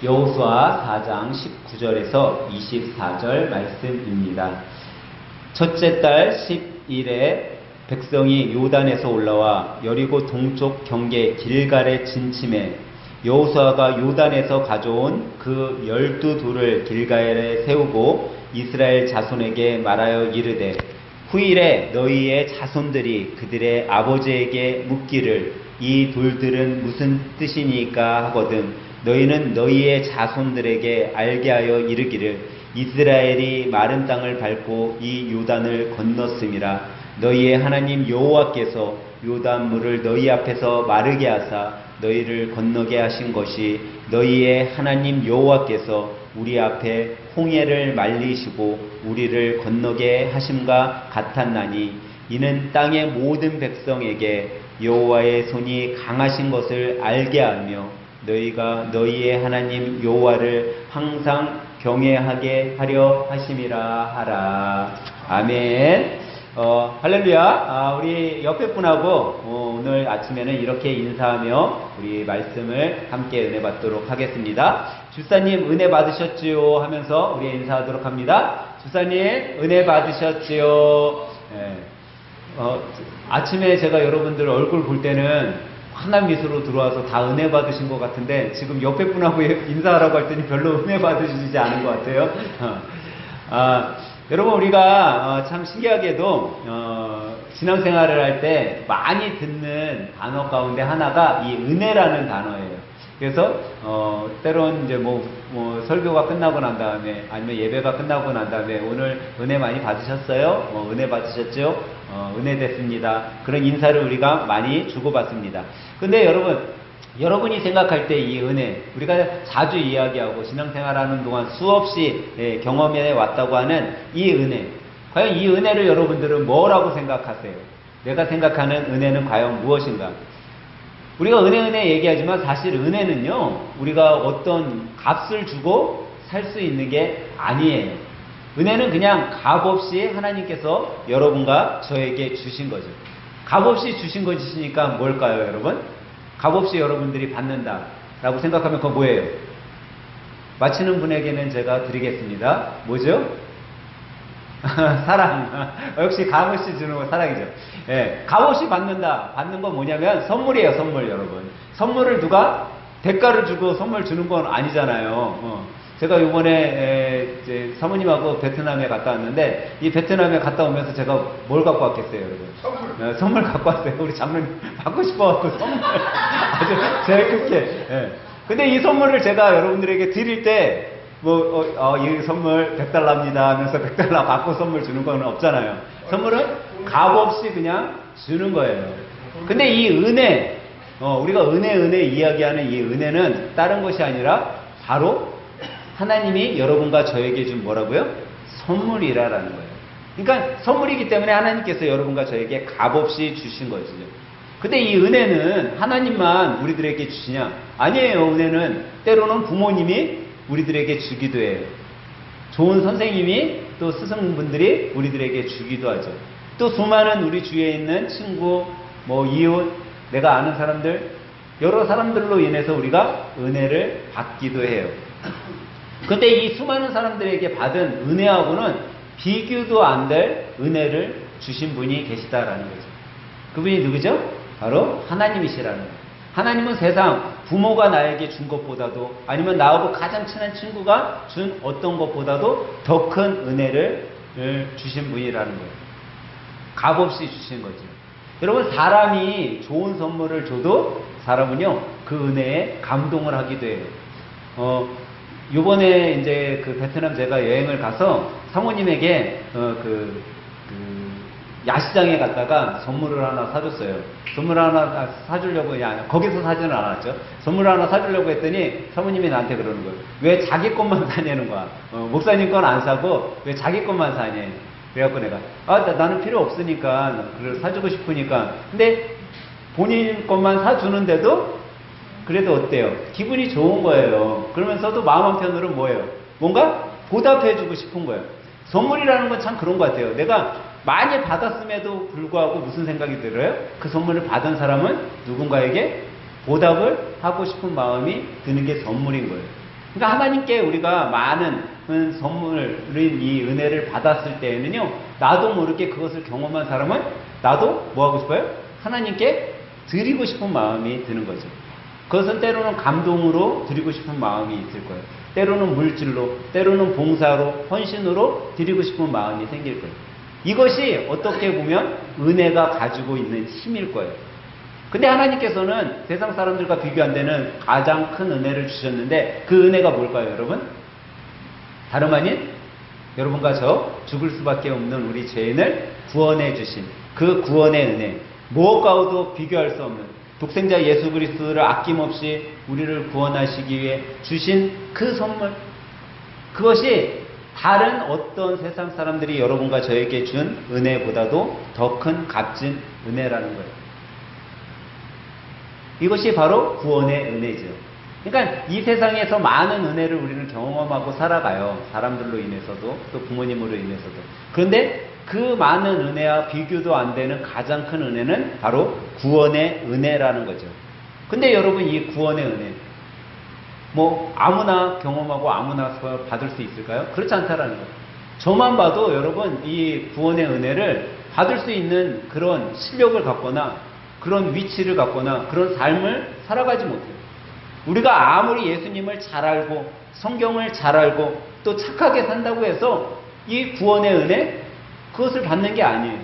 여호수아 4장 19절에서 24절 말씀입니다. 첫째 달 10일에 백성이 요단에서 올라와 여리고 동쪽 경계 길갈에 진침해 여호수아가 요단에서 가져온 그 12돌을 길갈에 세우고 이스라엘 자손에게 말하여 이르되 후일에 너희의 자손들이 그들의 아버지에게 묻기를 이 돌들은 무슨 뜻이니까 하거든 너희는 너희의 자손들에게 알게 하여 이르기를 이스라엘이 마른 땅을 밟고 이 요단을 건넜음이라 너희의 하나님 여호와께서 요단 물을 너희 앞에서 마르게 하사 너희를 건너게 하신 것이 너희의 하나님 여호와께서 우리 앞에 홍해를 말리시고 우리를 건너게 하심과 같았나니 이는 땅의 모든 백성에게 여호와의 손이 강하신 것을 알게 하며 너희가 너희의 하나님 여호와를 항상 경외하게 하려 하심이라 하라. 아멘. 할렐루야. 우리 옆에 분하고 오늘 아침에는 이렇게 인사하며 우리 말씀을 함께 은혜 받도록 하겠습니다. 주사님 은혜 받으셨지요 하면서 우리 인사하도록 합니다. 주사님 은혜 받으셨지요. 아침에 제가 여러분들 얼굴 볼 때는 환한 미소로 들어와서 다 은혜 받으신 것 같은데 지금 옆에 분하고 인사하라고 할 때는 별로 은혜 받으시지 않은 것 같아요. 여러분 우리가 참 신기하게도 신앙생활을 할 때 많이 듣는 단어 가운데 하나가 이 은혜라는 단어예요. 그래서 때론 이제 뭐 설교가 끝나고 난 다음에 아니면 예배가 끝나고 난 다음에 오늘 은혜 많이 받으셨어요? 은혜 받으셨죠? 은혜 됐습니다. 그런 인사를 우리가 많이 주고받습니다. 근데 여러분이 생각할 때 이 은혜, 우리가 자주 이야기하고 신앙생활하는 동안 수없이 경험해 왔다고 하는 이 은혜, 과연 이 은혜를 여러분들은 뭐라고 생각하세요? 내가 생각하는 은혜는 과연 무엇인가? 우리가 은혜 얘기하지만 사실 은혜는요, 우리가 어떤 값을 주고 살 수 있는 게 아니에요. 은혜는 그냥 값없이 하나님께서 여러분과 저에게 주신 거죠. 값없이 주신 것이니까 뭘까요, 여러분? 값없이 여러분들이 받는다 라고 생각하면 그건 뭐예요? 맞히는 분에게는 제가 드리겠습니다. 뭐죠? 사랑. 역시 값없이 주는 건 사랑이죠. 예, 값없이 받는다. 받는 건 뭐냐면 선물이에요, 선물 여러분. 선물을 누가 대가를 주고 선물 주는 건 아니잖아요. 제가 이번에 이제 사모님하고 베트남에 갔다 왔는데 이 베트남에 갔다 오면서 제가 뭘 갖고 왔겠어요, 여러분? 선물 갖고 왔어요. 우리 장로님 받고 싶어갖고 선물 아주 제일 크게. 예. 근데 이 선물을 제가 여러분들에게 드릴 때 이 선물 $100입니다 하면서 $100 받고 선물 주는 건 없잖아요. 선물은 값없이 그냥 주는 거예요. 근데 이 은혜, 우리가 은혜 이야기하는 이 은혜는 다른 것이 아니라 바로 하나님이 여러분과 저에게 준 뭐라고요? 선물이라는 거예요. 그러니까 선물이기 때문에 하나님께서 여러분과 저에게 값없이 주신 거죠. 근데 이 은혜는 하나님만 우리들에게 주시냐? 아니에요. 은혜는 때로는 부모님이 우리들에게 주기도 해요. 좋은 선생님이 또 스승분들이 우리들에게 주기도 하죠. 또 수많은 우리 주위에 있는 친구, 이웃, 내가 아는 사람들, 여러 사람들로 인해서 우리가 은혜를 받기도 해요. 근데 이 수많은 사람들에게 받은 은혜하고는 비교도 안 될 은혜를 주신 분이 계시다라는 거죠. 그분이 누구죠? 바로 하나님이시라는 거예요. 하나님은 세상 부모가 나에게 준 것보다도 아니면 나하고 가장 친한 친구가 준 어떤 것보다도 더 큰 은혜를 주신 분이라는 거예요. 값없이 주신 거죠. 여러분 사람이 좋은 선물을 줘도 사람은요 그 은혜에 감동을 하기도 해요. 요번에 이제 그 베트남 제가 여행을 가서 사모님에게 야시장에 갔다가 선물을 하나 사줬어요. 선물을 하나 사주려고, 거기서 사지는 않았죠. 선물을 하나 사주려고 했더니 사모님이 나한테 그러는 거예요. 왜 자기 것만 사냐는 거야. 목사님 건 안 사고 왜 자기 것만 사냐. 그래갖고 내가, 나는 필요 없으니까, 그걸 사주고 싶으니까. 근데 본인 것만 사주는데도 그래도 어때요? 기분이 좋은 거예요. 그러면서도 마음 한편으로 뭐예요? 뭔가 보답해주고 싶은 거예요. 선물이라는 건 참 그런 것 같아요. 내가 많이 받았음에도 불구하고 무슨 생각이 들어요? 그 선물을 받은 사람은 누군가에게 보답을 하고 싶은 마음이 드는 게 선물인 거예요. 그러니까 하나님께 우리가 많은 선물인 이 은혜를 받았을 때에는요, 나도 모르게 그것을 경험한 사람은 나도 뭐 하고 싶어요? 하나님께 드리고 싶은 마음이 드는 거죠. 그것은 때로는 감동으로 드리고 싶은 마음이 있을 거예요. 때로는 물질로, 때로는 봉사로, 헌신으로 드리고 싶은 마음이 생길 거예요. 이것이 어떻게 보면 은혜가 가지고 있는 힘일 거예요. 근데 하나님께서는 세상 사람들과 비교 안 되는 가장 큰 은혜를 주셨는데 그 은혜가 뭘까요, 여러분? 다름 아닌 여러분과 저 죽을 수밖에 없는 우리 죄인을 구원해 주신 그 구원의 은혜, 무엇과도 비교할 수 없는 독생자 예수 그리스도를 아낌없이 우리를 구원하시기 위해 주신 그 선물, 그것이 다른 어떤 세상 사람들이 여러분과 저에게 준 은혜보다도 더 큰 값진 은혜라는 거예요. 이것이 바로 구원의 은혜죠. 그러니까 이 세상에서 많은 은혜를 우리는 경험하고 살아가요. 사람들로 인해서도 또 부모님으로 인해서도. 그런데 그 많은 은혜와 비교도 안 되는 가장 큰 은혜는 바로 구원의 은혜라는 거죠. 근데 여러분, 이 구원의 은혜 뭐 아무나 경험하고 아무나 받을 수 있을까요? 그렇지 않다라는 거예요. 저만 봐도 여러분, 이 구원의 은혜를 받을 수 있는 그런 실력을 갖거나 그런 위치를 갖거나 그런 삶을 살아가지 못해요. 우리가 아무리 예수님을 잘 알고 성경을 잘 알고 또 착하게 산다고 해서 이 구원의 은혜, 그것을 받는 게 아니에요.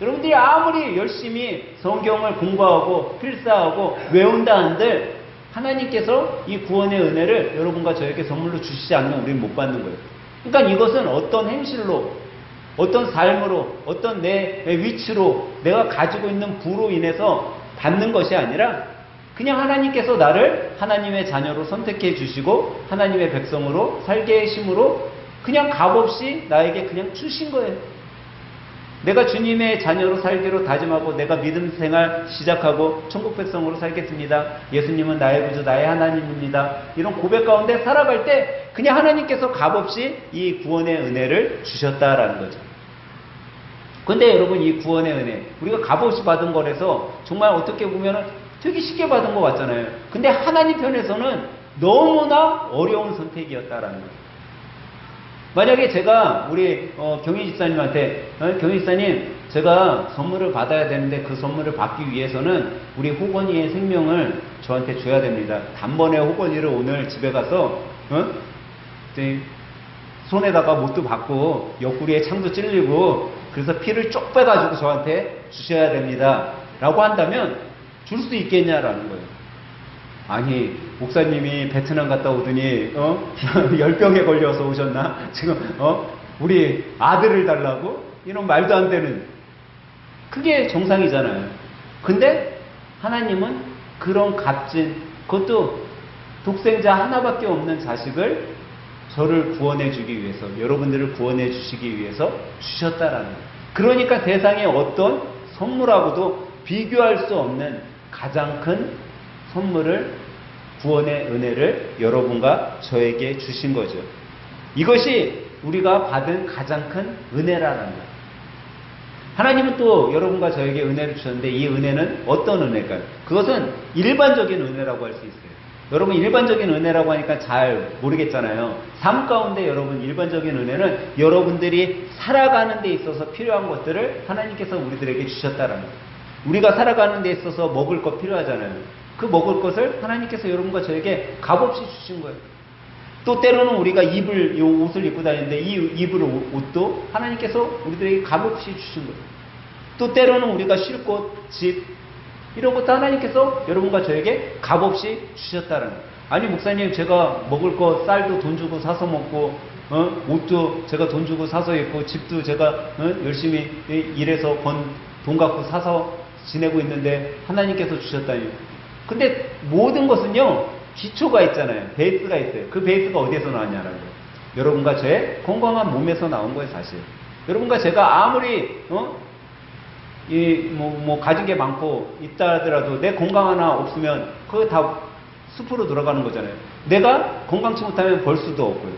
여러분들이 아무리 열심히 성경을 공부하고 필사하고 외운다 한들 하나님께서 이 구원의 은혜를 여러분과 저에게 선물로 주시지 않으면 우리는 못 받는 거예요. 그러니까 이것은 어떤 행실로, 어떤 삶으로, 어떤 내 위치로, 내가 가지고 있는 부로 인해서 받는 것이 아니라 그냥 하나님께서 나를 하나님의 자녀로 선택해 주시고 하나님의 백성으로 살게 하심으로 그냥 값없이 나에게 그냥 주신 거예요. 내가 주님의 자녀로 살기로 다짐하고 내가 믿음 생활 시작하고 천국 백성으로 살겠습니다. 예수님은 나의 구주, 나의 하나님입니다. 이런 고백 가운데 살아갈 때 그냥 하나님께서 값없이 이 구원의 은혜를 주셨다라는 거죠. 근데 여러분, 이 구원의 은혜, 우리가 값없이 받은 거라서 정말 어떻게 보면 되게 쉽게 받은 것 같잖아요. 근데 하나님 편에서는 너무나 어려운 선택이었다라는 거예요. 만약에 제가 우리 경희 집사님한테 경희 집사님, 제가 선물을 받아야 되는데 그 선물을 받기 위해서는 우리 호건이의 생명을 저한테 줘야 됩니다. 단번에 호건이를 오늘 집에 가서 손에다가 못도 받고 옆구리에 창도 찔리고 그래서 피를 쪽 빼가지고 저한테 주셔야 됩니다 라고 한다면 줄 수 있겠냐라는 거예요. 아니, 목사님이 베트남 갔다 오더니 열병에 걸려서 오셨나? 지금 우리 아들을 달라고? 이런 말도 안 되는, 그게 정상이잖아요. 근데 하나님은 그런 값진, 그것도 독생자 하나밖에 없는 자식을 저를 구원해 주기 위해서, 여러분들을 구원해 주시기 위해서 주셨다라는 거예요. 그러니까 세상의 어떤 선물하고도 비교할 수 없는 가장 큰 선물을, 구원의 은혜를 여러분과 저에게 주신 거죠. 이것이 우리가 받은 가장 큰 은혜라는 거예요. 하나님은 또 여러분과 저에게 은혜를 주셨는데 이 은혜는 어떤 은혜일까요? 그것은 일반적인 은혜라고 할 수 있어요. 여러분, 일반적인 은혜라고 하니까 잘 모르겠잖아요. 삶 가운데 여러분, 일반적인 은혜는 여러분들이 살아가는 데 있어서 필요한 것들을 하나님께서 우리들에게 주셨다는 거예요. 우리가 살아가는 데 있어서 먹을 것 필요하잖아요. 그 먹을 것을 하나님께서 여러분과 저에게 값없이 주신 거예요. 또 때로는 우리가 입을, 이 옷을 입고 다니는데 이 입을 옷도 하나님께서 우리들에게 값없이 주신 거예요. 또 때로는 우리가 쉴 곳, 집, 이런 것도 하나님께서 여러분과 저에게 값없이 주셨다는 거예요. 아니, 목사님, 제가 먹을 거 쌀도 돈 주고 사서 먹고 옷도 제가 돈 주고 사서 입고 집도 제가 열심히 일해서 번 돈 갖고 사서 지내고 있는데 하나님께서 주셨다니. 근데 모든 것은요, 기초가 있잖아요. 베이스가 있어요. 그 베이스가 어디에서 나왔냐라는 거예요. 여러분과 저의 건강한 몸에서 나온 거예요, 사실. 여러분과 제가 아무리 가진 게 많고 있다 하더라도 내 건강 하나 없으면 그거 다 숲으로 돌아가는 거잖아요. 내가 건강치 못하면 벌 수도 없고요.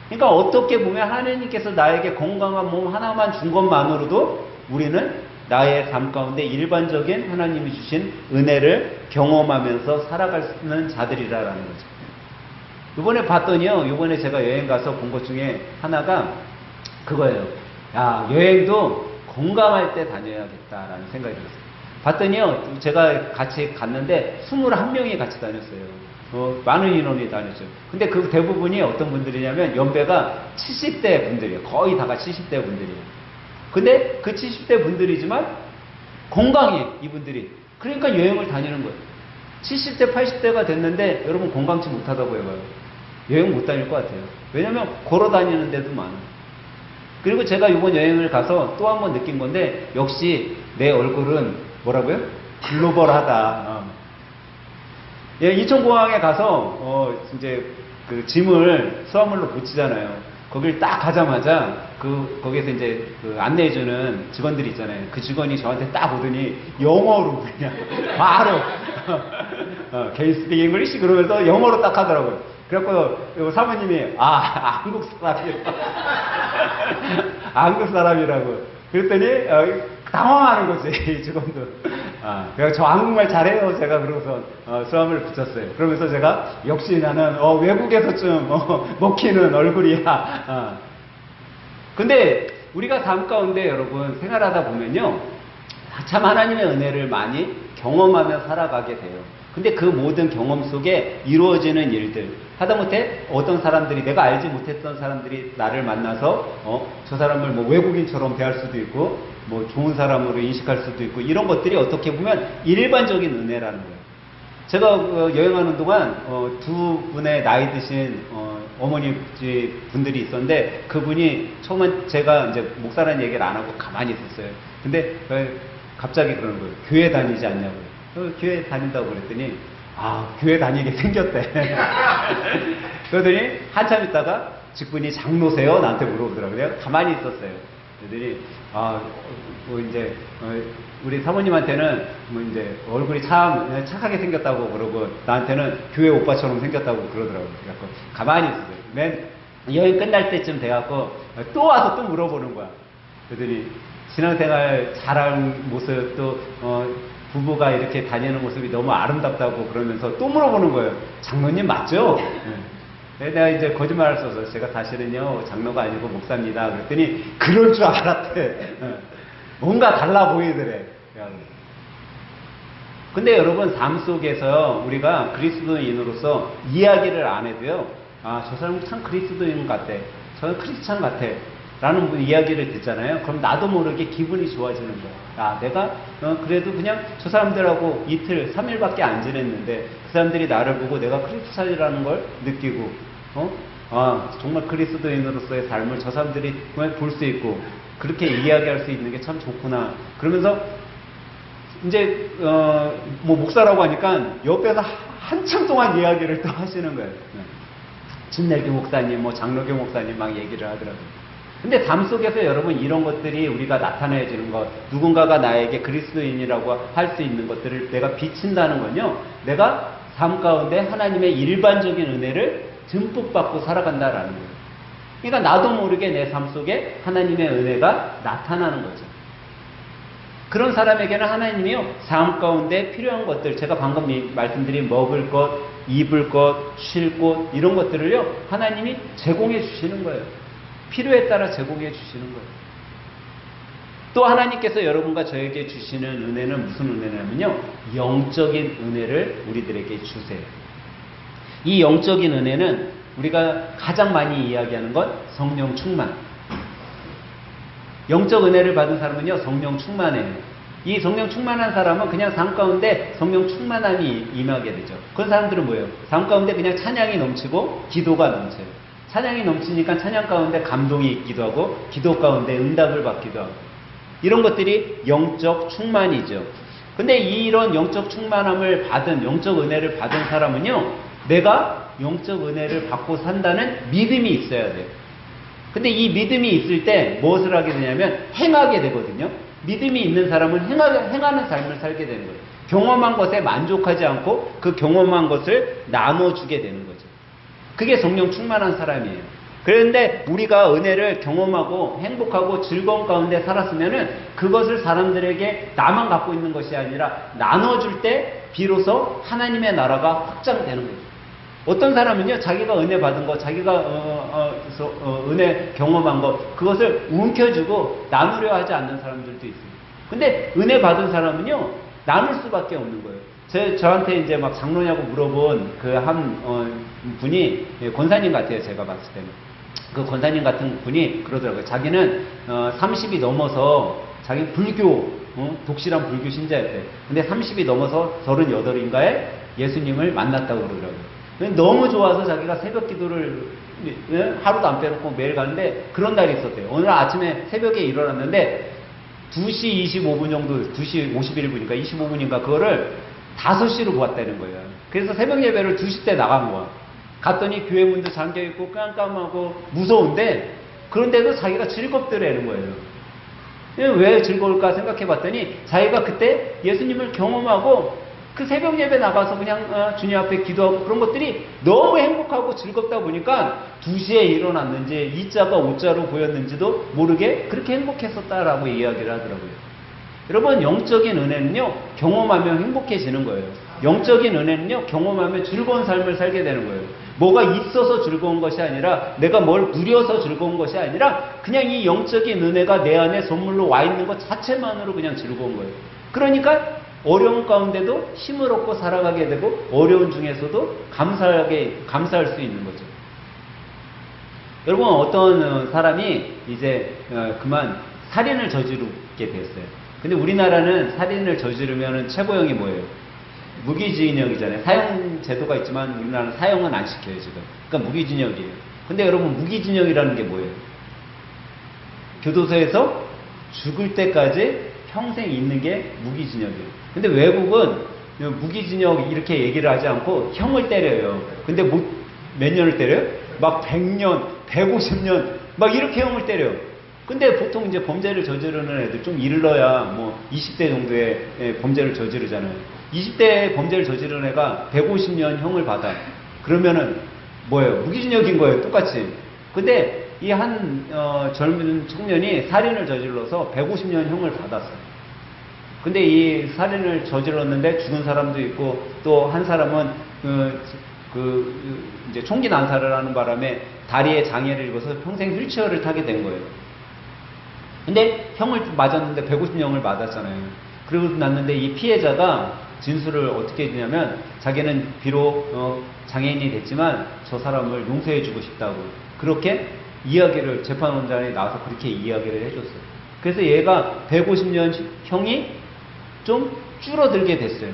그러니까 어떻게 보면 하나님께서 나에게 건강한 몸 하나만 준 것만으로도 우리는 나의 삶 가운데 일반적인 하나님이 주신 은혜를 경험하면서 살아가는 자들이라는 거죠. 이번에 봤더니요, 이번에 제가 여행 가서 본 것 중에 하나가 그거예요. 야, 여행도 건강할 때 다녀야겠다라는 생각이 들었어요. 봤더니요, 제가 같이 갔는데 21명이 같이 다녔어요. 많은 인원이 다녔죠. 근데 그 대부분이 어떤 분들이냐면 연배가 70대 분들이에요. 거의 다가 70대 분들이에요. 근데 그 70대 분들이지만 건강해, 이분들이. 그러니까 여행을 다니는 거예요. 70대, 80대가 됐는데 여러분 건강치 못하다고 해봐요. 여행 못 다닐 것 같아요. 왜냐면 걸어 다니는 데도 많아요. 그리고 제가 이번 여행을 가서 또 한 번 느낀 건데 역시 내 얼굴은 뭐라고요? 글로벌하다. 예, 인천공항에 가서 이제 그 짐을 수화물로 붙이잖아요. 거길 딱 가자마자 거기서 이제 그 안내해주는 직원들이 있잖아요. 그 직원이 저한테 딱 오더니 영어로 그냥 바로 Can you speak English? 그러면서 영어로 딱 하더라고요. 그래갖고 사모님이 한국 사람이라고 한국 사람이라고 그랬더니 당황하는 거지, 이 직원도. 그래서 저 한국말 잘해요, 제가. 그러고서 수함을 붙였어요. 그러면서 제가 역시 나는 외국에서 좀 먹히는 얼굴이야. 근데 우리가 삶 가운데 여러분 생활하다 보면요, 참 하나님의 은혜를 많이 경험하며 살아가게 돼요. 근데 그 모든 경험 속에 이루어지는 일들, 하다못해 어떤 사람들이, 내가 알지 못했던 사람들이 나를 만나서 저 사람을 뭐 외국인처럼 대할 수도 있고 뭐 좋은 사람으로 인식할 수도 있고, 이런 것들이 어떻게 보면 일반적인 은혜라는 거예요. 제가 여행하는 동안 두 분의 나이 드신 어머니 분들이 있었는데, 그분이 처음엔 제가 이제 목사라는 얘기를 안 하고 가만히 있었어요. 근데 갑자기 그러는 거예요. 교회 다니지 않냐고요. 교회 다닌다고 그랬더니 교회 다니게 생겼대. 그러더니 한참 있다가 직분이 장로세요? 나한테 물어보더라고요. 내가 가만히 있었어요. 그러더니 뭐 이제 우리 사모님한테는 뭐 이제 얼굴이 참 착하게 생겼다고 그러고, 나한테는 교회 오빠처럼 생겼다고 그러더라고요. 그래갖고 가만히 있었어요. 맨 여행 끝날 때쯤 돼갖고 또 와서 또 물어보는 거야. 그러더니 신앙생활 잘한 모습, 또 부부가 이렇게 다니는 모습이 너무 아름답다고 그러면서 또 물어보는 거예요. 장로님 맞죠? 네. 내가 이제 거짓말을 써서 제가 사실은요 장로가 아니고 목사입니다. 그랬더니 그럴 줄 알았대. 뭔가 달라 보이더래. 근데 여러분, 삶 속에서 우리가 그리스도인으로서 이야기를 안 해도요, 저 사람 참 그리스도인 같아, 저는 크리스찬 같아 라는 이야기를 듣잖아요. 그럼 나도 모르게 기분이 좋아지는 거야. 내가 그래도 그냥 저 사람들하고 이틀, 3일밖에 안 지냈는데 그 사람들이 나를 보고 내가 크리스찬이라는 걸 느끼고 정말 그리스도인으로서의 삶을 저 사람들이 볼 수 있고 그렇게 이야기할 수 있는 게 참 좋구나. 그러면서 이제 뭐 목사라고 하니까 옆에서 한참 동안 이야기를 또 하시는 거예요. 진내교 목사님, 뭐 장로교 목사님 막 얘기를 하더라고요. 근데 삶 속에서 여러분 이런 것들이 우리가 나타내지는 것, 누군가가 나에게 그리스도인이라고 할 수 있는 것들을 내가 비친다는 건요, 내가 삶 가운데 하나님의 일반적인 은혜를 듬뿍 받고 살아간다라는 거예요. 그러니까 나도 모르게 내 삶 속에 하나님의 은혜가 나타나는 거죠. 그런 사람에게는 하나님이요, 삶 가운데 필요한 것들, 제가 방금 말씀드린 먹을 것, 입을 것, 쉴 곳, 이런 것들을요, 하나님이 제공해 주시는 거예요. 필요에 따라 제공해 주시는 거예요. 또 하나님께서 여러분과 저에게 주시는 은혜는 무슨 은혜냐면요, 영적인 은혜를 우리들에게 주세요. 이 영적인 은혜는 우리가 가장 많이 이야기하는 건 성령 충만. 영적 은혜를 받은 사람은요, 성령 충만해요. 이 성령 충만한 사람은 그냥 삶 가운데 성령 충만함이 임하게 되죠. 그런 사람들은 뭐예요? 삶 가운데 그냥 찬양이 넘치고 기도가 넘쳐요. 찬양이 넘치니까 찬양 가운데 감동이 있기도 하고, 기도 가운데 응답을 받기도 하고, 이런 것들이 영적 충만이죠. 근데 이런 영적 충만함을 받은, 영적 은혜를 받은 사람은요, 내가 영적 은혜를 받고 산다는 믿음이 있어야 돼요. 근데 이 믿음이 있을 때 무엇을 하게 되냐면 행하게 되거든요. 믿음이 있는 사람은 행하는 삶을 살게 되는 거예요. 경험한 것에 만족하지 않고 그 경험한 것을 나눠주게 되는 거죠. 그게 성령 충만한 사람이에요. 그런데 우리가 은혜를 경험하고 행복하고 즐거운 가운데 살았으면은 그것을 사람들에게 나만 갖고 있는 것이 아니라 나눠줄 때 비로소 하나님의 나라가 확장되는 거죠. 어떤 사람은요, 자기가 은혜 받은 거, 자기가 은혜 경험한 거, 그것을 움켜쥐고 나누려 하지 않는 사람들도 있어요. 근데 은혜 받은 사람은요, 나눌 수밖에 없는 거예요. 저한테 이제 막 장로냐고 물어본 그 한 분이 권사님 같아요, 제가 봤을 때는. 그 권사님 같은 분이 그러더라고요. 자기는 30이 넘어서 자기 불교, 독실한 불교 신자였대요. 근데 30이 넘어서 38인가에 예수님을 만났다고 그러더라고요. 너무 좋아서 자기가 새벽 기도를 하루도 안 빼놓고 매일 가는데 그런 날이 있었대요. 오늘 아침에 새벽에 일어났는데 2시 25분 정도, 2시 51분인가 25분인가 그거를 5시로 보았다는 거예요. 그래서 새벽 예배를 2시 때 나간 거야. 갔더니 교회 문도 잠겨있고 깜깜하고 무서운데 그런데도 자기가 즐겁더라는 거예요. 왜 즐거울까 생각해 봤더니 자기가 그때 예수님을 경험하고 그 새벽 예배 나가서 그냥 주님 앞에 기도하고 그런 것들이 너무 행복하고 즐겁다 보니까 2시에 일어났는지 이자가 오자로 보였는지도 모르게 그렇게 행복했었다라고 이야기를 하더라고요. 여러분, 영적인 은혜는요, 경험하면 행복해지는 거예요. 영적인 은혜는요, 경험하면 즐거운 삶을 살게 되는 거예요. 뭐가 있어서 즐거운 것이 아니라, 내가 뭘 누려서 즐거운 것이 아니라, 그냥 이 영적인 은혜가 내 안에 선물로 와 있는 것 자체만으로 그냥 즐거운 거예요. 그러니까, 어려운 가운데도 힘을 얻고 살아가게 되고, 어려운 중에서도 감사할 수 있는 거죠. 여러분, 어떤 사람이 이제 그만 살인을 저지르게 됐어요. 근데 우리나라는 살인을 저지르면 최고형이 뭐예요? 무기징역이잖아요. 사형 제도가 있지만 우리나라는 사형은 안 시켜요, 지금. 그러니까 무기징역이에요. 근데 여러분, 무기징역이라는 게 뭐예요? 교도소에서 죽을 때까지 평생 있는 게 무기징역이에요. 근데 외국은 무기징역 이렇게 얘기를 하지 않고 형을 때려요. 근데 몇 년을 때려요? 막 100년, 150년, 막 이렇게 형을 때려요. 근데 보통 이제 범죄를 저지르는 애들 좀 이르러야 뭐 20대 정도의 범죄를 저지르잖아요. 20대 범죄를 저지르는 애가 150년 형을 받아. 그러면은 뭐예요? 무기징역인 거예요. 똑같이. 근데 이 한 젊은 청년이 살인을 저질러서 150년 형을 받았어요. 근데 이 살인을 저질렀는데 죽은 사람도 있고 또 한 사람은 이제 총기 난사를 하는 바람에 다리에 장애를 입어서 평생 휠체어를 타게 된 거예요. 근데 형을 맞았는데 150년을 맞았잖아요. 그리고 났는데 이 피해자가 진술을 어떻게 해주냐면 자기는 비록 장애인이 됐지만 저 사람을 용서해주고 싶다고 그렇게 이야기를 재판원장에 나와서 그렇게 이야기를 해줬어요. 그래서 얘가 150년 형이 좀 줄어들게 됐어요.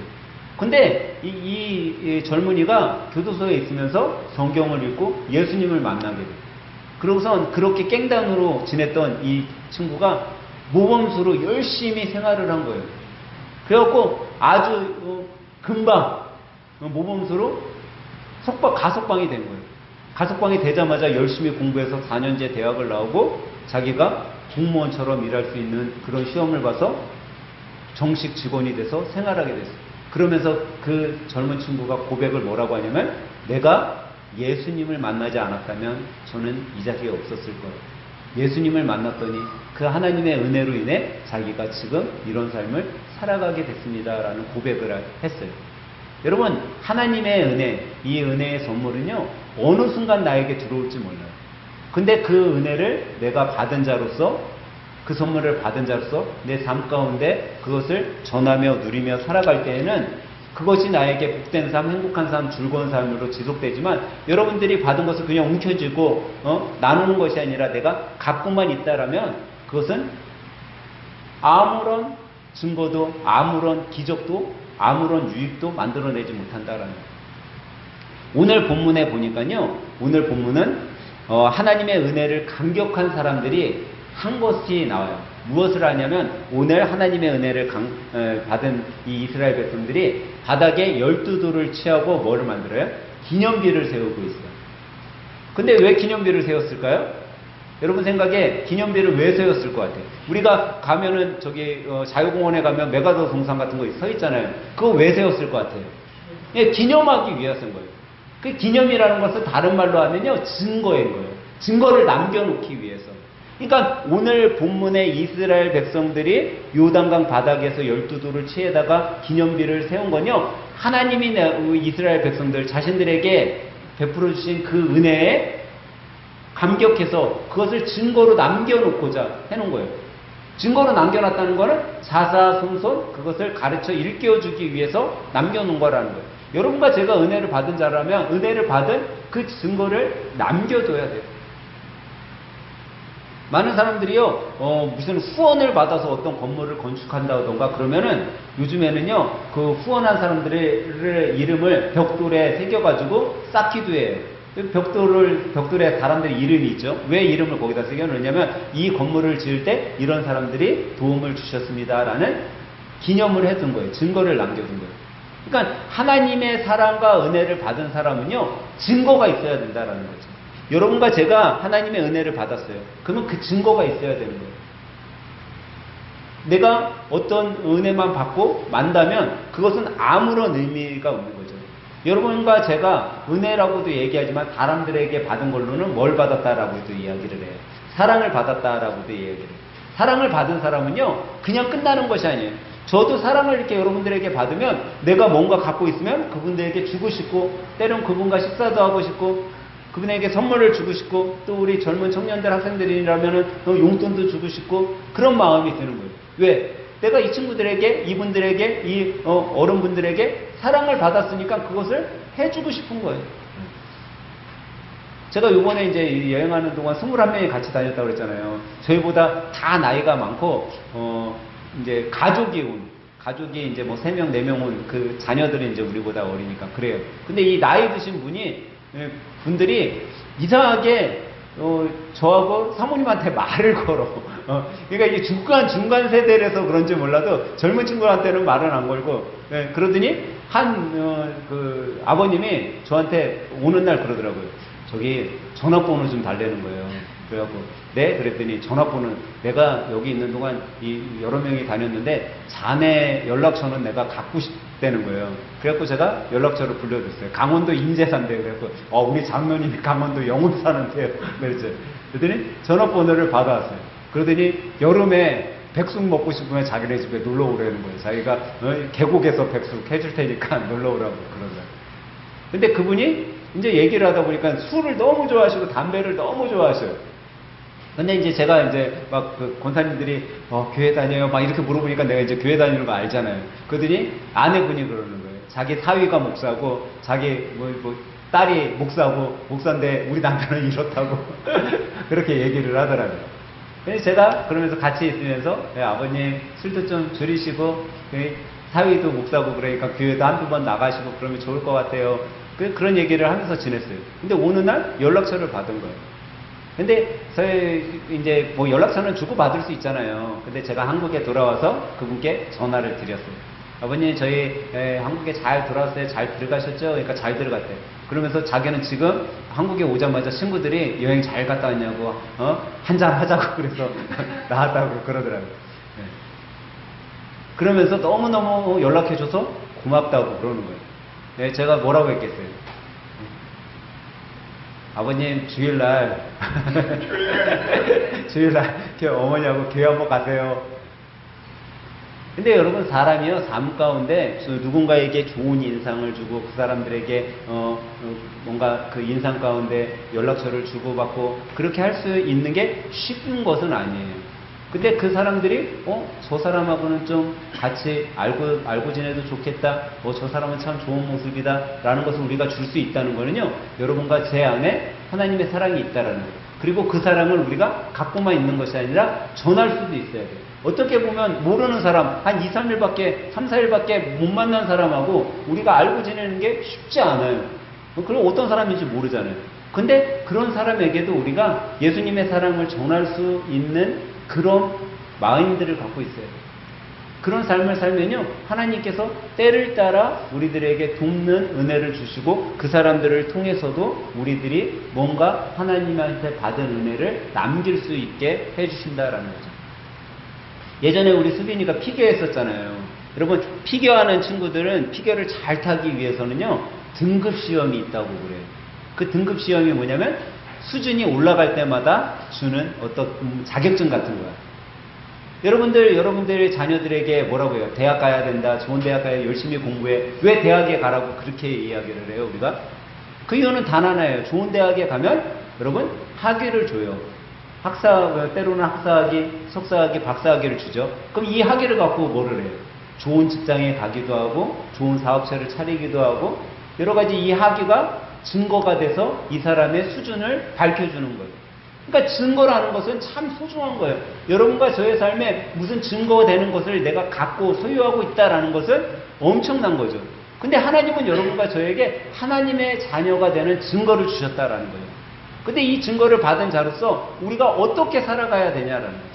근데 이 젊은이가 교도소에 있으면서 성경을 읽고 예수님을 만나게 돼요. 그러고선 그렇게 깽단으로 지냈던 이 친구가 모범수로 열심히 생활을 한 거예요. 그래갖고 아주 금방 모범수로 가석방이 된 거예요. 가석방이 되자마자 열심히 공부해서 4년제 대학을 나오고 자기가 공무원처럼 일할 수 있는 그런 시험을 봐서 정식 직원이 돼서 생활하게 됐어요. 그러면서 그 젊은 친구가 고백을 뭐라고 하냐면 내가 예수님을 만나지 않았다면 저는 이 자리에 없었을 거예요. 예수님을 만났더니 그 하나님의 은혜로 인해 자기가 지금 이런 삶을 살아가게 됐습니다라는 고백을 했어요. 여러분, 하나님의 은혜, 이 은혜의 선물은요 어느 순간 나에게 들어올지 몰라요. 근데 그 은혜를 내가 받은 자로서, 그 선물을 받은 자로서 내 삶 가운데 그것을 전하며 누리며 살아갈 때에는 그것이 나에게 복된 삶, 행복한 삶, 즐거운 삶으로 지속되지만 여러분들이 받은 것을 그냥 움켜쥐고 나누는 것이 아니라 내가 갖고만 있다라면 그것은 아무런 증거도 아무런 기적도 아무런 유익도 만들어내지 못한다라는 거예요. 오늘 본문에 보니까요, 오늘 본문은 하나님의 은혜를 감격한 사람들이 한 것이 나와요. 무엇을 하냐면 오늘 하나님의 은혜를 받은 이 이스라엘 백성들이 바닥에 12돌을 취하고 뭐를 만들어요? 기념비를 세우고 있어요. 근데 왜 기념비를 세웠을까요? 여러분 생각에 기념비를 왜 세웠을 것 같아요? 우리가 가면은 저기 자유공원에 가면 메가더 동상 같은 거 서 있잖아요. 그거 왜 세웠을 것 같아요? 예, 기념하기 위해서인 거예요. 그 기념이라는 것은 다른 말로 하면요, 증거인 거예요. 증거를 남겨놓기 위해서. 그러니까 오늘 본문의 이스라엘 백성들이 요단강 바닥에서 12돌을 취해다가 기념비를 세운 건요, 하나님이 이스라엘 백성들 자신들에게 베풀어 주신 그 은혜에 감격해서 그것을 증거로 남겨놓고자 해놓은 거예요. 증거로 남겨놨다는 거는 자사손손 그것을 가르쳐 일깨워주기 위해서 남겨놓은 거라는 거예요. 여러분과 제가 은혜를 받은 자라면 은혜를 받은 그 증거를 남겨둬야 돼요. 많은 사람들이요, 무슨 후원을 받아서 어떤 건물을 건축한다던가 그러면은 요즘에는요, 그 후원한 사람들의 이름을 벽돌에 새겨가지고 쌓기도 해요. 벽돌에 사람들의 이름이 있죠. 왜 이름을 거기다 새겨놓냐면 이 건물을 지을 때 이런 사람들이 도움을 주셨습니다라는 기념을 해둔 거예요. 증거를 남겨둔 거예요. 그러니까 하나님의 사랑과 은혜를 받은 사람은요, 증거가 있어야 된다라는 거죠. 여러분과 제가 하나님의 은혜를 받았어요. 그러면 그 증거가 있어야 되는 거예요. 내가 어떤 은혜만 받고 만다면 그것은 아무런 의미가 없는 거죠. 여러분과 제가 은혜라고도 얘기하지만 사람들에게 받은 걸로는 뭘 받았다라고도 이야기를 해요. 사랑을 받았다라고도 이야기를 해요. 사랑을 받은 사람은요, 그냥 끝나는 것이 아니에요. 저도 사랑을 이렇게 여러분들에게 받으면 내가 뭔가 갖고 있으면 그분들에게 주고 싶고, 때론 그분과 식사도 하고 싶고, 그분에게 선물을 주고 싶고, 또 우리 젊은 청년들 학생들이라면 용돈도 주고 싶고, 그런 마음이 드는 거예요. 왜? 내가 이 친구들에게, 이분들에게, 이 어른분들에게 사랑을 받았으니까 그것을 해주고 싶은 거예요. 제가 요번에 이제 여행하는 동안 21명이 같이 다녔다고 그랬잖아요. 저희보다 다 나이가 많고, 이제 가족이 이제 뭐 3명, 4명 온 그 자녀들은 이제 우리보다 어리니까 그래요. 근데 이 나이 드신 분들이 이상하게 저하고 사모님한테 말을 걸어. 그러니까 이게 중간 세대라서 그런지 몰라도 젊은 친구한테는 말은 안 걸고, 그러더니 그 아버님이 저한테 오는 날 그러더라고요. 저기 전화번호 좀 달라는 거예요. 그래갖고 네? 그랬더니 전화번호는 내가 여기 있는 동안 여러 명이 다녔는데 자네 연락처는 내가 갖고 싶다는 거예요. 그래갖고 제가 연락처를 불러줬어요. 강원도 인제 산대요. 그래갖고 우리 장로님이 강원도 영흥 사는데요. 그랬죠. 그랬더니 전화번호를 받아왔어요. 그러더니 여름에 백숙 먹고 싶으면 자기네 집에 놀러 오라는 거예요. 자기가 계곡에서 백숙 해줄 테니까 놀러 오라고 그러더라고요. 근데 그분이 이제 얘기를 하다 보니까 술을 너무 좋아하시고 담배를 너무 좋아하셔요. 근데 이제 제가 이제 막 그 권사님들이 교회 다녀요 막 이렇게 물어보니까 내가 이제 교회 다니는 거 알잖아요. 그러더니 아내분이 그러는 거예요. 자기 사위가 목사고 자기 딸이 목사인데 우리 남편은 이렇다고 그렇게 얘기를 하더라고요. 그래서 제가 그러면서 같이 있으면서 아버님 술도 좀 줄이시고 사위도 목사고 그러니까 교회도 한두 번 나가시고 그러면 좋을 것 같아요. 그런 얘기를 하면서 지냈어요. 근데 어느 날 연락처를 받은 거예요. 근데 저희 이제 뭐 연락처는 주고 받을 수 있잖아요. 근데 제가 한국에 돌아와서 그분께 전화를 드렸어요. 아버님 저희 한국에 잘 돌아왔어요. 잘 들어가셨죠? 그러니까 잘 들어갔대요. 그러면서 자기는 지금 한국에 오자마자 친구들이 여행 잘 갔다 왔냐고 한잔 하자고 그래서 나왔다고 그러더라고요. 네. 그러면서 너무너무 연락해줘서 고맙다고 그러는 거예요. 네, 제가 뭐라고 했겠어요? 아버님 주일날 어머니하고 교회 한번 가세요. 근데 여러분 사람이요 삶 가운데 누군가에게 좋은 인상을 주고 그 사람들에게 뭔가 그 인상 가운데 연락처를 주고받고 그렇게 할 수 있는 게 쉬운 것은 아니에요. 근데 그 사람들이 저 사람하고는 좀 같이 알고 지내도 좋겠다. 저 사람은 참 좋은 모습이다. 라는 것을 우리가 줄 수 있다는 거는요. 여러분과 제 안에 하나님의 사랑이 있다라는 거예요. 그리고 그 사랑을 우리가 갖고만 있는 것이 아니라 전할 수도 있어야 돼요. 어떻게 보면 모르는 사람 한 2, 3일밖에 3, 4일밖에 못 만난 사람하고 우리가 알고 지내는 게 쉽지 않아요. 그리고 어떤 사람인지 모르잖아요. 근데 그런 사람에게도 우리가 예수님의 사랑을 전할 수 있는 그런 마인드를 갖고 있어요. 그런 삶을 살면요 하나님께서 때를 따라 우리들에게 돕는 은혜를 주시고 그 사람들을 통해서도 우리들이 뭔가 하나님한테 받은 은혜를 남길 수 있게 해주신다라는 거죠. 예전에 우리 수빈이가 피겨 했었잖아요. 여러분 피겨하는 친구들은 피겨를 잘 타기 위해서는요 등급 시험이 있다고 그래요. 그 등급 시험이 뭐냐면 수준이 올라갈 때마다 주는 어떤 자격증 같은 거야. 여러분들의 자녀들에게 뭐라고 해요? 대학 가야 된다. 좋은 대학 가야 열심히 공부해. 왜 대학에 가라고 그렇게 이야기를 해요, 우리가? 그 이유는 단 하나예요. 좋은 대학에 가면 여러분 학위를 줘요. 때로는 학사학위, 석사학위, 박사학위를 주죠. 그럼 이 학위를 갖고 뭐를 해요? 좋은 직장에 가기도 하고 좋은 사업체를 차리기도 하고 여러 가지 이 학위가 증거가 돼서 이 사람의 수준을 밝혀주는 거예요. 그러니까 증거라는 것은 참 소중한 거예요. 여러분과 저의 삶에 무슨 증거가 되는 것을 내가 갖고 소유하고 있다라는 것은 엄청난 거죠. 근데 하나님은 여러분과 저에게 하나님의 자녀가 되는 증거를 주셨다라는 거예요. 근데 이 증거를 받은 자로서 우리가 어떻게 살아가야 되냐라는 거죠.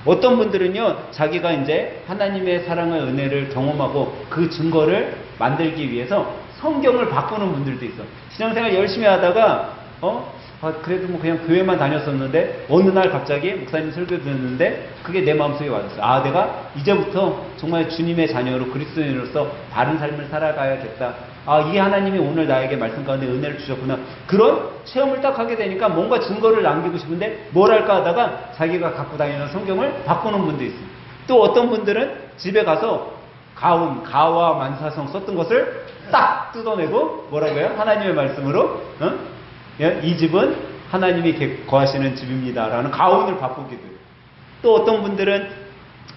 어떤 분들은요, 자기가 이제 하나님의 사랑의 은혜를 경험하고 그 증거를 만들기 위해서 성경을 바꾸는 분들도 있어. 신앙생활 열심히 하다가, 그래도 뭐 그냥 교회만 다녔었는데, 어느 날 갑자기 목사님 설교 듣는데, 그게 내 마음속에 와졌어요. 내가 이제부터 정말 주님의 자녀로 그리스도인으로서 바른 삶을 살아가야겠다. 이게 하나님이 오늘 나에게 말씀 가운데 은혜를 주셨구나. 그런 체험을 딱 하게 되니까 뭔가 증거를 남기고 싶은데 뭘 할까 하다가 자기가 갖고 다니는 성경을 바꾸는 분도 있어요. 또 어떤 분들은 집에 가서 가와 만사성 썼던 것을 딱 뜯어내고 뭐라고요? 하나님의 말씀으로 이 집은 하나님이 거하시는 집입니다 라는 가운을 바꾸기도 해요. 또 어떤 분들은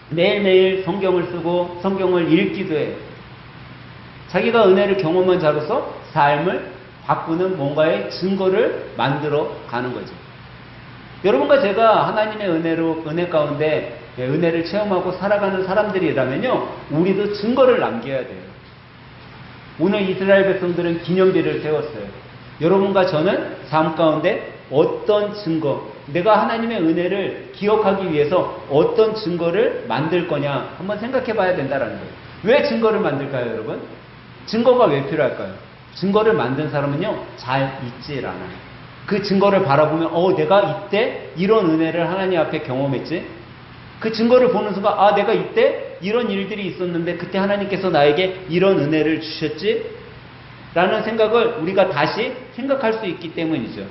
매일매일 성경을 쓰고 성경을 읽기도 해요. 자기가 은혜를 경험한 자로서 삶을 바꾸는 뭔가의 증거를 만들어 가는 거죠. 여러분과 제가 하나님의 은혜 가운데 은혜를 체험하고 살아가는 사람들이라면요, 우리도 증거를 남겨야 돼요. 오늘 이스라엘 백성들은 기념비를 세웠어요. 여러분과 저는 삶 가운데 어떤 증거, 내가 하나님의 은혜를 기억하기 위해서 어떤 증거를 만들 거냐 한번 생각해 봐야 된다는 거예요. 왜 증거를 만들까요, 여러분? 증거가 왜 필요할까요? 증거를 만든 사람은요, 잘 잊질 않아요. 그 증거를 바라보면, 내가 이때 이런 은혜를 하나님 앞에 경험했지? 그 증거를 보는 순간, 내가 이때 이런 일들이 있었는데, 그때 하나님께서 나에게 이런 은혜를 주셨지? 라는 생각을 우리가 다시 생각할 수 있기 때문이죠.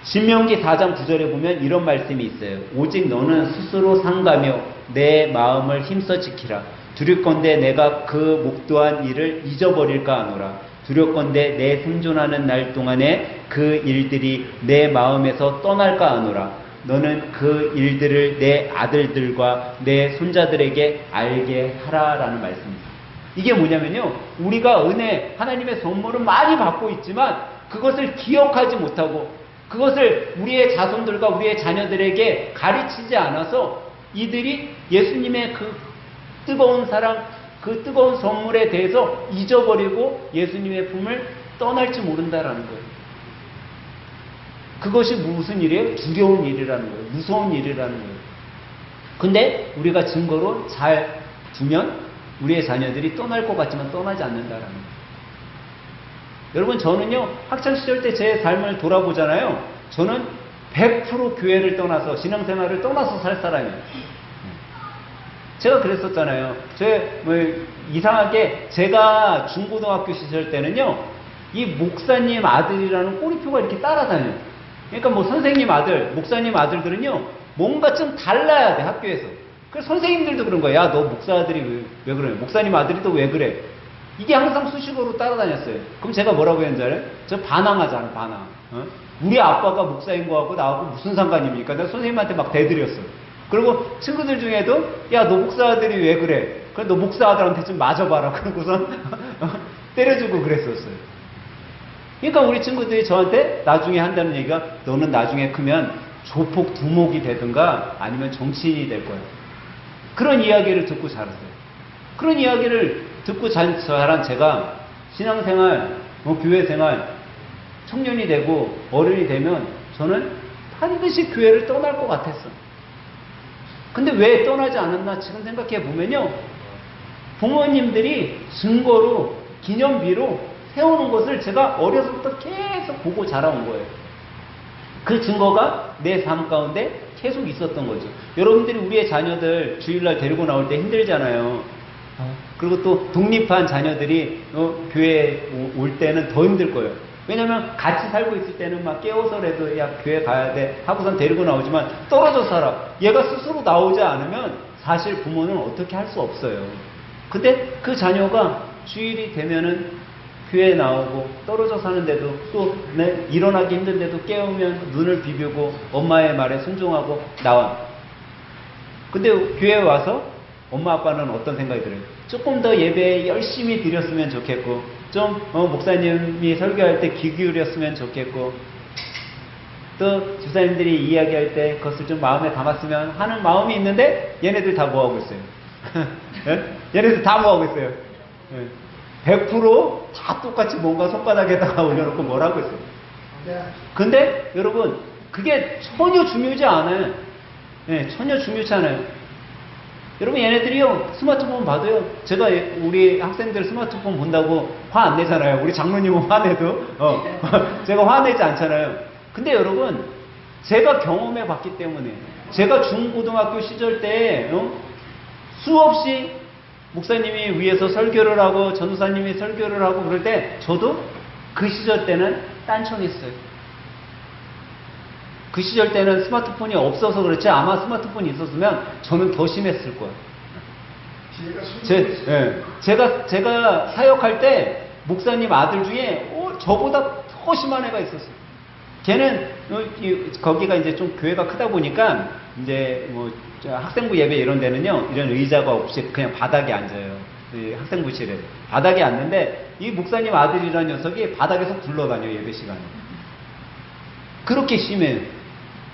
신명기 4장 9절에 보면 이런 말씀이 있어요. 오직 너는 스스로 상가며 내 마음을 힘써 지키라. 두렵건대 내가 그 목도한 일을 잊어버릴까 하노라. 두렵건대 내 생존하는 날 동안에 그 일들이 내 마음에서 떠날까 하노라. 너는 그 일들을 내 아들들과 내 손자들에게 알게 하라라는 말씀입니다. 이게 뭐냐면요, 우리가 하나님의 선물을 많이 받고 있지만 그것을 기억하지 못하고 그것을 우리의 자손들과 우리의 자녀들에게 가르치지 않아서 이들이 예수님의 그 뜨거운 사랑, 그 뜨거운 선물에 대해서 잊어버리고 예수님의 품을 떠날지 모른다라는 거예요. 그것이 무슨 일이에요? 두려운 일이라는 거예요. 무서운 일이라는 거예요. 근데 우리가 증거로 잘 두면 우리의 자녀들이 떠날 것 같지만 떠나지 않는다라는 거예요. 여러분, 저는요, 학창시절 때 제 삶을 돌아보잖아요. 저는 100% 교회를 떠나서, 신앙생활을 떠나서 살 사람이에요. 제가 그랬었잖아요. 이상하게 제가 중고등학교 시절 때는요, 이 목사님 아들이라는 꼬리표가 이렇게 따라다녀요. 그러니까 뭐 선생님 아들, 목사님 아들들은요, 뭔가 좀 달라야 돼, 학교에서. 그래서 선생님들도 그런 거야. 야, 너 목사 아들이 왜 그래? 목사님 아들이 또 왜 그래? 이게 항상 수식어로 따라다녔어요. 그럼 제가 뭐라고 했는지 알아요? 저 반항하잖아, 반항. 우리 아빠가 목사인 거하고 나하고 무슨 상관입니까? 내가 선생님한테 막 대드렸어요. 그리고 친구들 중에도, 야, 너 목사 아들이 왜 그래? 그래, 너 목사 아들한테 좀 맞아봐라. 그러고선 때려주고 그랬었어요. 그러니까 우리 친구들이 저한테 나중에 한다는 얘기가, 너는 나중에 크면 조폭 두목이 되든가 아니면 정치인이 될 거야. 그런 이야기를 듣고 자랐어요. 그런 이야기를 듣고 자란 제가 신앙생활, 교회생활, 청년이 되고 어른이 되면 저는 반드시 교회를 떠날 것 같았어. 근데 왜 떠나지 않았나 지금 생각해 보면요, 부모님들이 증거로, 기념비로 세우는 것을 제가 어려서부터 계속 보고 자라온 거예요. 그 증거가 내 삶 가운데 계속 있었던 거죠. 여러분들이 우리의 자녀들 주일날 데리고 나올 때 힘들잖아요. 그리고 또 독립한 자녀들이 교회에 올 때는 더 힘들 거예요. 왜냐면 같이 살고 있을 때는 막 깨워서라도 야, 교회 가야 돼 하고선 데리고 나오지만 떨어져 살아. 얘가 스스로 나오지 않으면 사실 부모는 어떻게 할 수 없어요. 근데 그 자녀가 주일이 되면은 교회 나오고 떨어져 사는데도 또 일어나기 힘든데도 깨우면 눈을 비비고 엄마의 말에 순종하고 나와. 근데 교회에 와서 엄마 아빠는 어떤 생각이 들어요? 조금 더 예배에 열심히 드렸으면 좋겠고 좀 목사님이 설교할 때 귀 기울였으면 좋겠고 또 집사님들이 이야기할 때 그것을 좀 마음에 담았으면 하는 마음이 있는데 얘네들 다 뭐하고 있어요? 얘네들 다 뭐하고 있어요? 100%다 똑같이 뭔가 손바닥에다가 올려놓고 뭐라고 있어요? 근데 여러분 그게 전혀 중요하지 않아요. 전혀 중요치 않아요. 여러분 얘네들이요 스마트폰 봐도요 제가 우리 학생들 스마트폰 본다고 화 안 내잖아요. 우리 장로님은 화내도 제가 화내지 않잖아요. 근데 여러분 제가 경험해 봤기 때문에 제가 중고등학교 시절 때 수없이 목사님이 위에서 설교를 하고 전도사님이 설교를 하고 그럴 때 저도 그 시절 때는 딴청했어요. 그 시절 때는 스마트폰이 없어서 그렇지 아마 스마트폰이 있었으면 저는 더 심했을 거예요. 제가 사역할 때 목사님 아들 중에 저보다 더 심한 애가 있었어요. 걔는 거기가 이제 좀 교회가 크다 보니까 이제 뭐 학생부 예배 이런 데는요 이런 의자가 없이 그냥 바닥에 앉아요. 학생부실에 바닥에 앉는데 이 목사님 아들이라는 녀석이 바닥에서 굴러다녀요 예배 시간에. 그렇게 심해요.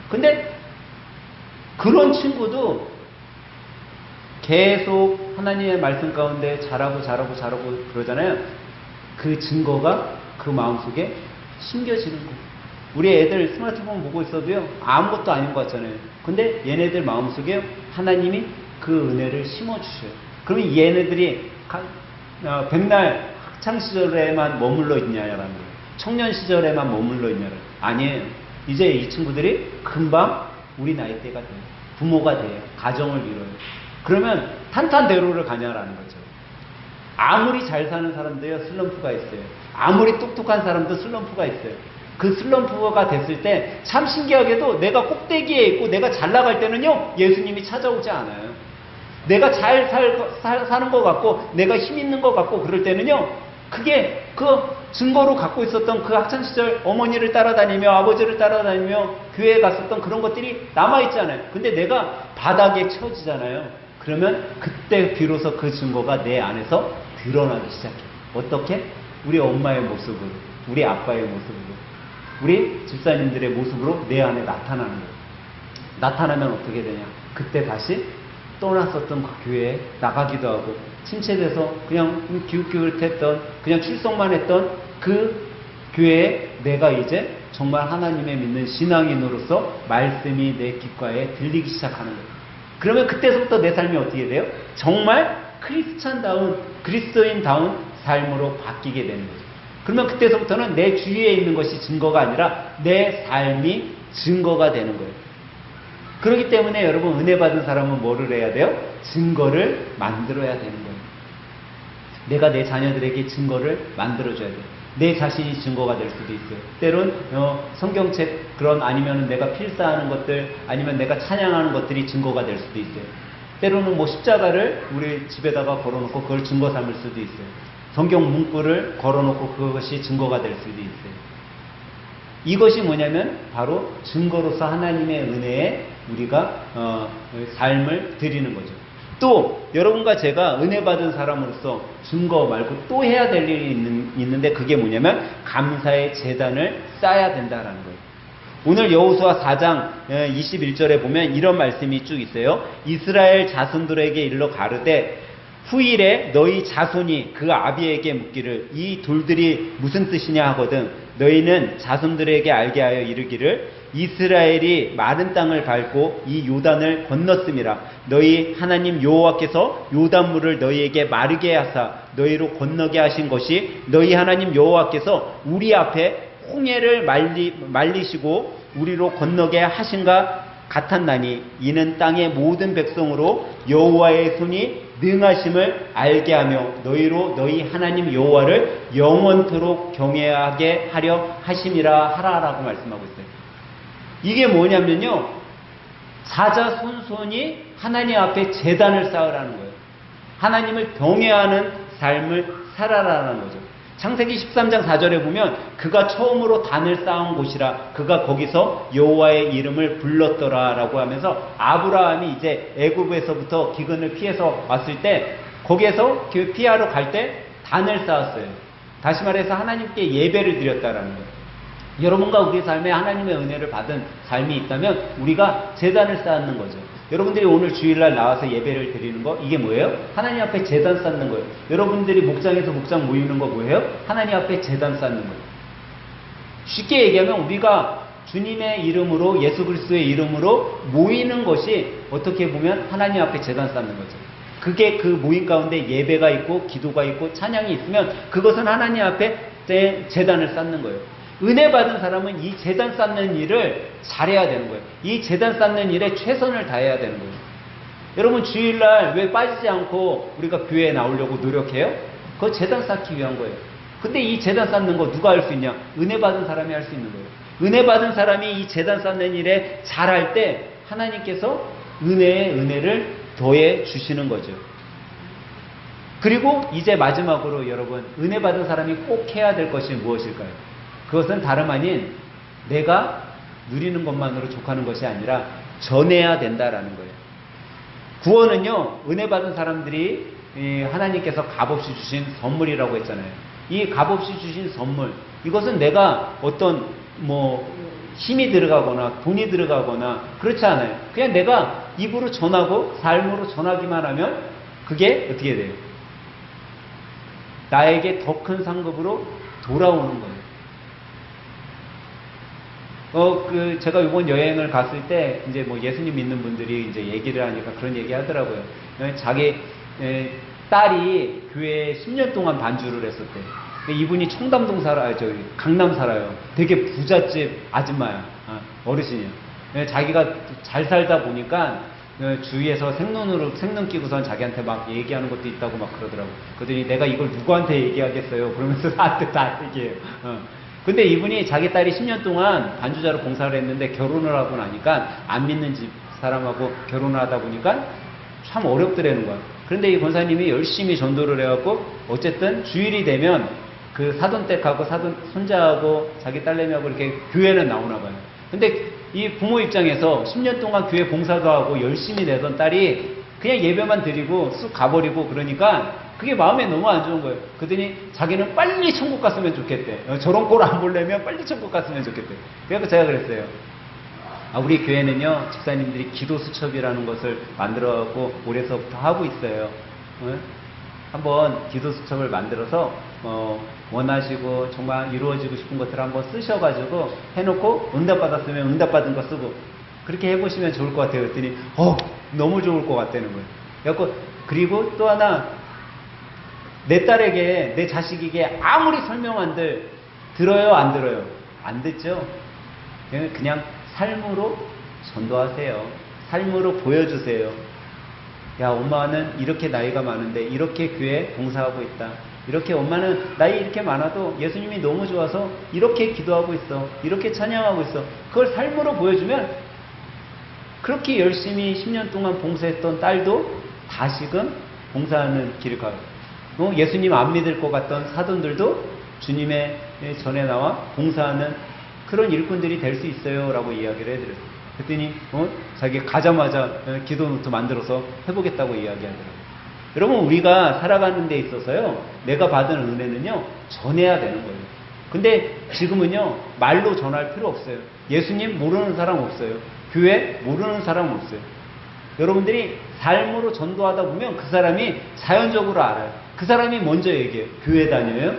근데 그런 친구도 계속 하나님의 말씀 가운데 자라고 그러잖아요. 그 증거가 그 마음속에 심겨지는 거예요. 우리 애들 스마트폰 보고 있어도요 아무것도 아닌 것 같잖아요. 근데 얘네들 마음속에 하나님이 그 은혜를 심어주셔요. 그러면 얘네들이 백날 학창시절에만 머물러 있냐라는 거예요. 청년 시절에만 머물러 있냐라는 거예요. 아니에요. 이제 이 친구들이 금방 우리 나이대가 돼요. 부모가 돼요. 가정을 이뤄요. 그러면 탄탄대로를 가냐라는 거죠. 아무리 잘 사는 사람도요 슬럼프가 있어요. 아무리 똑똑한 사람도 슬럼프가 있어요. 그 슬럼프가 됐을 때 참 신기하게도 내가 꼭대기에 있고 내가 잘 나갈 때는요 예수님이 찾아오지 않아요. 내가 잘 사는 것 같고 내가 힘 있는 것 같고 그럴 때는요 그게 그 증거로 갖고 있었던 그 학창시절 어머니를 따라다니며 아버지를 따라다니며 교회에 갔었던 그런 것들이 남아있잖아요. 근데 내가 바닥에 쳐지잖아요. 그러면 그때 비로소 그 증거가 내 안에서 드러나기 시작해요. 어떻게? 우리 엄마의 모습으로, 우리 아빠의 모습으로, 우리 집사님들의 모습으로 내 안에 나타나는 거예요. 나타나면 어떻게 되냐? 그때 다시 떠났었던 그 교회에 나가기도 하고 침체돼서 그냥 기웃기웃했던 그냥 출석만 했던 그 교회에 내가 이제 정말 하나님의 믿는 신앙인으로서 말씀이 내 귓가에 들리기 시작하는 거예요. 그러면 그때부터 내 삶이 어떻게 돼요? 정말 크리스찬다운 그리스도인다운 삶으로 바뀌게 되는 거죠. 그러면 그때서부터는 내 주위에 있는 것이 증거가 아니라 내 삶이 증거가 되는 거예요. 그렇기 때문에 여러분 은혜 받은 사람은 뭐를 해야 돼요? 증거를 만들어야 되는 거예요. 내가 내 자녀들에게 증거를 만들어줘야 돼요. 내 자신이 증거가 될 수도 있어요. 때론 성경책 그런 아니면 내가 필사하는 것들 아니면 내가 찬양하는 것들이 증거가 될 수도 있어요. 때로는 뭐 십자가를 우리 집에다가 걸어놓고 그걸 증거 삼을 수도 있어요. 성경 문구를 걸어놓고 그것이 증거가 될 수도 있어요. 이것이 뭐냐면 바로 증거로서 하나님의 은혜에 우리가 삶을 드리는 거죠. 또 여러분과 제가 은혜 받은 사람으로서 증거 말고 또 해야 될 일이 있는데 그게 뭐냐면 감사의 제단을 쌓아야 된다라는 거예요. 오늘 여호수아 4장 21절에 보면 이런 말씀이 쭉 있어요. 이스라엘 자손들에게 일러 가르되 후일에 너희 자손이 그 아비에게 묻기를 이 돌들이 무슨 뜻이냐 하거든 너희는 자손들에게 알게 하여 이르기를 이스라엘이 마른 땅을 밟고 이 요단을 건넜음이라. 너희 하나님 여호와께서 요단물을 너희에게 마르게 하사 너희로 건너게 하신 것이 너희 하나님 여호와께서 우리 앞에 홍해를 말리시고 우리로 건너게 하신가 같았나니 이는 땅의 모든 백성으로 여호와의 손이 능하심을 알게 하며 너희로 너희 하나님 여호와를 영원토록 경외하게 하려 하심이라 하라라고 말씀하고 있어요. 이게 뭐냐면요, 자자손손이 하나님 앞에 제단을 쌓으라는 거예요. 하나님을 경외하는 삶을 살아라는 거죠. 창세기 13장 4절에 보면 그가 처음으로 단을 쌓은 곳이라 그가 거기서 여호와의 이름을 불렀더라 라고 하면서 아브라함이 이제 애굽에서부터 기근을 피해서 왔을 때 거기에서 피하러 갈 때 단을 쌓았어요. 다시 말해서 하나님께 예배를 드렸다라는 거예요. 여러분과 우리 삶에 하나님의 은혜를 받은 삶이 있다면 우리가 제단을 쌓는 거죠. 여러분들이 오늘 주일날 나와서 예배를 드리는 거 이게 뭐예요? 하나님 앞에 제단 쌓는 거예요. 여러분들이 목장에서 목장 모이는 거 뭐예요? 하나님 앞에 제단 쌓는 거예요. 쉽게 얘기하면 우리가 주님의 이름으로 예수 그리스도의 이름으로 모이는 것이 어떻게 보면 하나님 앞에 제단 쌓는 거죠. 그게 그 모임 가운데 예배가 있고 기도가 있고 찬양이 있으면 그것은 하나님 앞에 제단을 쌓는 거예요. 은혜 받은 사람은 이 제단 쌓는 일을 잘해야 되는 거예요. 이 제단 쌓는 일에 최선을 다해야 되는 거예요. 여러분 주일날 왜 빠지지 않고 우리가 교회에 나오려고 노력해요? 그거 제단 쌓기 위한 거예요. 근데 이 제단 쌓는 거 누가 할 수 있냐? 은혜 받은 사람이 할 수 있는 거예요. 은혜 받은 사람이 이 제단 쌓는 일에 잘할 때 하나님께서 은혜를 더해 주시는 거죠. 그리고 이제 마지막으로 여러분 은혜 받은 사람이 꼭 해야 될 것이 무엇일까요? 그것은 다름 아닌 내가 누리는 것만으로 족하는 것이 아니라 전해야 된다라는 거예요. 구원은요, 은혜 받은 사람들이 하나님께서 값없이 주신 선물이라고 했잖아요. 이 값없이 주신 선물, 이것은 내가 어떤 힘이 들어가거나 돈이 들어가거나 그렇지 않아요. 그냥 내가 입으로 전하고 삶으로 전하기만 하면 그게 어떻게 돼요? 나에게 더 큰 상급으로 돌아오는 거예요. 제가 이번 여행을 갔을 때, 이제 예수님 믿는 분들이 이제 얘기를 하니까 그런 얘기 하더라고요. 자기, 딸이 교회에 10년 동안 반주를 했었대. 이분이 청담동 강남 살아요. 되게 부잣집 아줌마야. 어르신이야. 자기가 잘 살다 보니까, 주위에서 생눈 끼고선 자기한테 막 얘기하는 것도 있다고 막 그러더라고. 그러더니 내가 이걸 누구한테 얘기하겠어요? 그러면서 나한테 다 얘기해요. 근데 이분이 자기 딸이 10년 동안 반주자로 봉사를 했는데 결혼을 하고 나니까 안 믿는 집 사람하고 결혼을 하다 보니까 참 어렵더라는 거야. 그런데 이 권사님이 열심히 전도를 해갖고 어쨌든 주일이 되면 그 사돈댁하고 손자하고 자기 딸내미하고 이렇게 교회는 나오나 봐요. 근데 이 부모 입장에서 10년 동안 교회 봉사도 하고 열심히 내던 딸이 그냥 예배만 드리고 쑥 가버리고 그러니까 그게 마음에 너무 안 좋은 거예요. 그러더니 자기는 빨리 천국 갔으면 좋겠대. 저런 꼴 안 보려면 빨리 천국 갔으면 좋겠대. 그래서 제가 그랬어요. 우리 교회는요, 집사님들이 기도 수첩이라는 것을 만들어갖고 올해서부터 하고 있어요. 한번 기도 수첩을 만들어서 원하시고 정말 이루어지고 싶은 것들을 한번 쓰셔가지고 해놓고 응답받았으면 응답받은 거 쓰고 그렇게 해보시면 좋을 것 같아요. 그랬더니 너무 좋을 것 같다는 거예요. 그리고 또 하나, 내 딸에게, 내 자식에게 아무리 설명한들 들어요, 안 들어요? 안 듣죠? 그냥 삶으로 전도하세요. 삶으로 보여주세요. 야, 엄마는 이렇게 나이가 많은데 이렇게 교회 봉사하고 있다. 이렇게 엄마는 나이 이렇게 많아도 예수님이 너무 좋아서 이렇게 기도하고 있어. 이렇게 찬양하고 있어. 그걸 삶으로 보여주면 그렇게 열심히 10년 동안 봉사했던 딸도 다시금 봉사하는 길을 가요. 예수님 안 믿을 것 같던 사돈들도 주님의 전에 나와 봉사하는 그런 일꾼들이 될 수 있어요 라고 이야기를 해드려요. 그랬더니 자기 가자마자 기도 노트 만들어서 해보겠다고 이야기하더라고요. 여러분, 우리가 살아가는 데 있어서요, 내가 받은 은혜는요 전해야 되는 거예요. 근데 지금은요 말로 전할 필요 없어요. 예수님 모르는 사람 없어요. 교회 모르는 사람 없어요. 여러분들이 삶으로 전도하다 보면 그 사람이 자연적으로 알아요. 그 사람이 먼저 얘기해요. 교회 다녀요?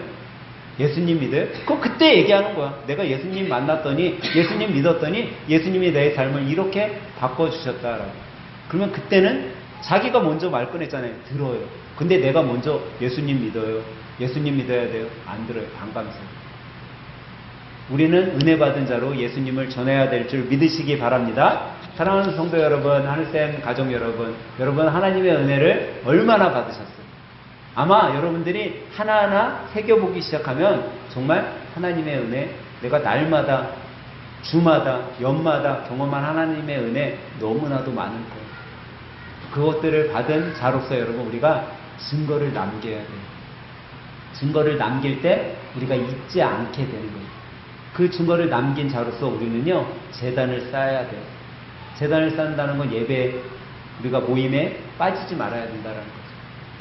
예수님 믿어요? 그때 얘기하는 거야. 내가 예수님 만났더니, 예수님 믿었더니 예수님이 내 삶을 이렇게 바꿔주셨다라고. 그러면 그때는 자기가 먼저 말 꺼냈잖아요. 들어요. 근데 내가 먼저 예수님 믿어요. 예수님 믿어야 돼요. 안 들어요. 반감스러워요. 우리는 은혜 받은 자로 예수님을 전해야 될 줄 믿으시기 바랍니다. 사랑하는 성도 여러분, 하늘샘 가족 여러분, 여러분 하나님의 은혜를 얼마나 받으셨어요? 아마 여러분들이 하나하나 새겨보기 시작하면 정말 하나님의 은혜, 내가 날마다, 주마다, 연마다 경험한 하나님의 은혜 너무나도 많을 거예요. 그것들을 받은 자로서 여러분 우리가 증거를 남겨야 돼요. 증거를 남길 때 우리가 잊지 않게 되는 거예요. 그 증거를 남긴 자로서 우리는요, 제단을 쌓아야 돼요. 제단을 쌓는다는 건 예배, 우리가 모임에 빠지지 말아야 된다는 거죠.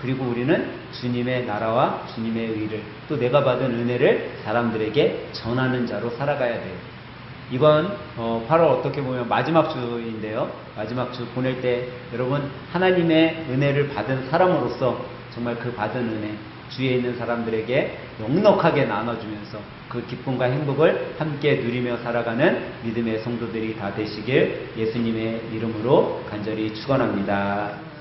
그리고 우리는 주님의 나라와 주님의 의를, 또 내가 받은 은혜를 사람들에게 전하는 자로 살아가야 돼요. 이건 8월 어떻게 보면 마지막 주인데요. 마지막 주 보낼 때 여러분 하나님의 은혜를 받은 사람으로서 정말 그 받은 은혜, 주위에 있는 사람들에게 넉넉하게 나눠주면서 그 기쁨과 행복을 함께 누리며 살아가는 믿음의 성도들이 다 되시길 예수님의 이름으로 간절히 축원합니다.